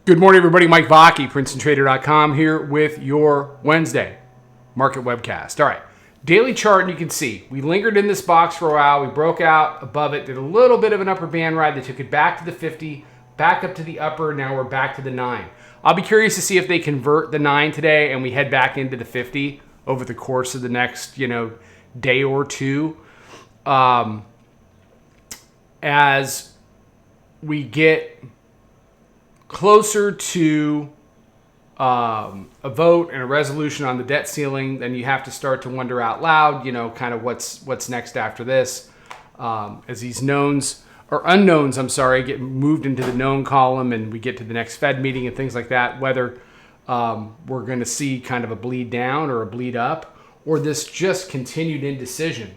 Good morning, everybody. Mike Vacchi, Princetontrader.com here with your Wednesday market webcast. All right, daily chart, and you can see we lingered in this box for a while. We broke out above it, did a little bit of an upper band ride. They took it back to the 50, back up to the upper. Now we're back to the 9. I'll be curious to see if they convert the 9 today and we head back into the 50 over the course of the next, day or two. As we get closer to a vote and a resolution on the debt ceiling, then you have to start to wonder out loud, kind of what's next after this. As these unknowns, get moved into the known column and we get to the next Fed meeting and things like that, whether we're going to see kind of a bleed down or a bleed up, or this just continued indecision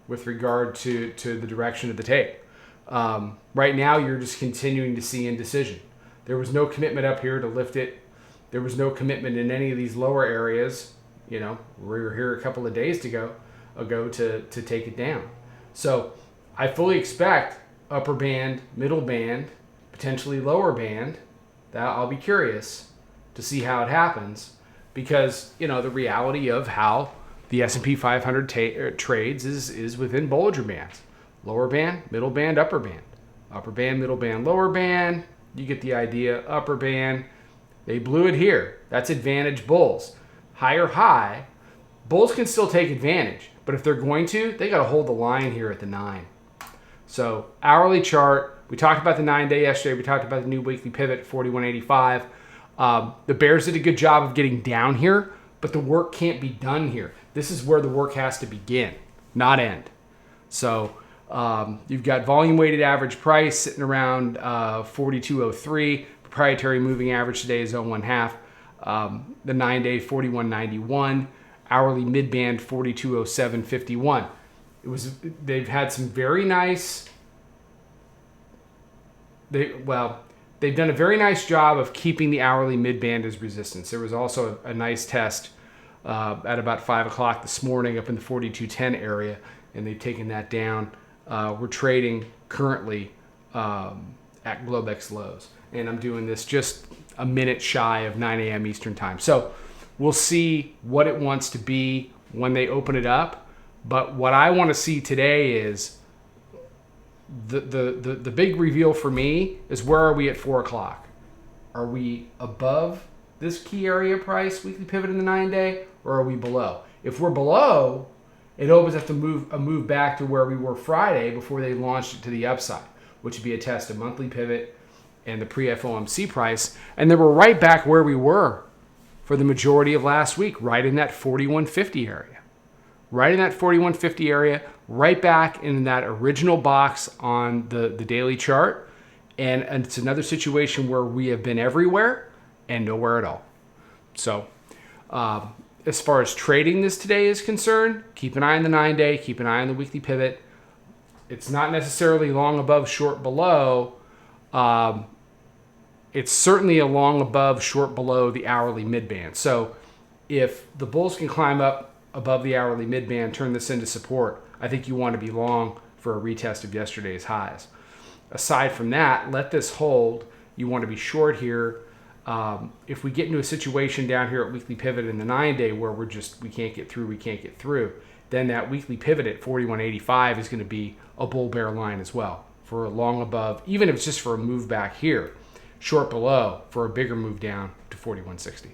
with regard to the direction of the tape. Right now, you're just continuing to see indecision. There was no commitment up here to lift it. There was no commitment in any of these lower areas. We were here a couple of days ago to take it down. So I fully expect upper band, middle band, potentially lower band. That I'll be curious to see how it happens, because the reality of how the S&P 500 trades is within Bollinger Bands. Lower band, middle band, upper band. Upper band, middle band, lower band. You get the idea. Upper band. They blew it here. That's advantage bulls. Higher high. Bulls can still take advantage, but if they're going to, they got to hold the line here at the 9. So hourly chart. We talked about the 9-day yesterday. We talked about the new weekly pivot, 41.85. The Bears did a good job of getting down here, but the work can't be done here. This is where the work has to begin, not end. So you've got volume weighted average price sitting around 42.03. Proprietary moving average today is 0.5. The 9-day 41.91. Hourly mid-band 42.07.51. They've had some very nice. They've done a very nice job of keeping the hourly mid-band as resistance. There was also a nice test at about 5 o'clock this morning up in the 42.10 area, and they've taken that down. We're trading currently at Globex lows, and I'm doing this just a minute shy of 9 a.m. Eastern time. So we'll see what it wants to be when they open it up. But what I want to see today is the big reveal for me is, where are we at 4 o'clock? Are we above this key area price weekly pivot in the 9-day, or are we below? If we're below, it opens up to a move back to where we were Friday before they launched it to the upside, which would be a test of monthly pivot and the pre-FOMC price. And then we're right back where we were for the majority of last week, right in that 41.50 area. Right in that 41.50 area, right back in that original box on the daily chart. And it's another situation where we have been everywhere and nowhere at all. So as far as trading this today is concerned, keep an eye on the 9-day, keep an eye on the weekly pivot. It's not necessarily long above, short below. It's certainly a long above, short below the hourly midband. So if the bulls can climb up above the hourly midband, turn this into support, I think you want to be long for a retest of yesterday's highs. Aside from that, let this hold. You want to be short here. If we get into a situation down here at weekly pivot in the 9-day where we can't get through, then that weekly pivot at 41.85 is going to be a bull bear line as well for a long above, even if it's just for a move back here, short below for a bigger move down to 41.60.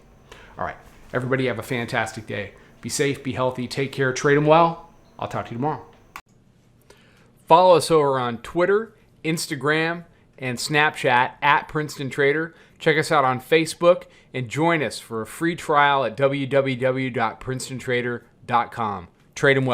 All right, everybody have a fantastic day. Be safe, be healthy, take care, trade them well. I'll talk to you tomorrow. Follow us over on Twitter, Instagram, and Snapchat at Princeton Trader. Check us out on Facebook and join us for a free trial at www.princetontrader.com. Trade them well.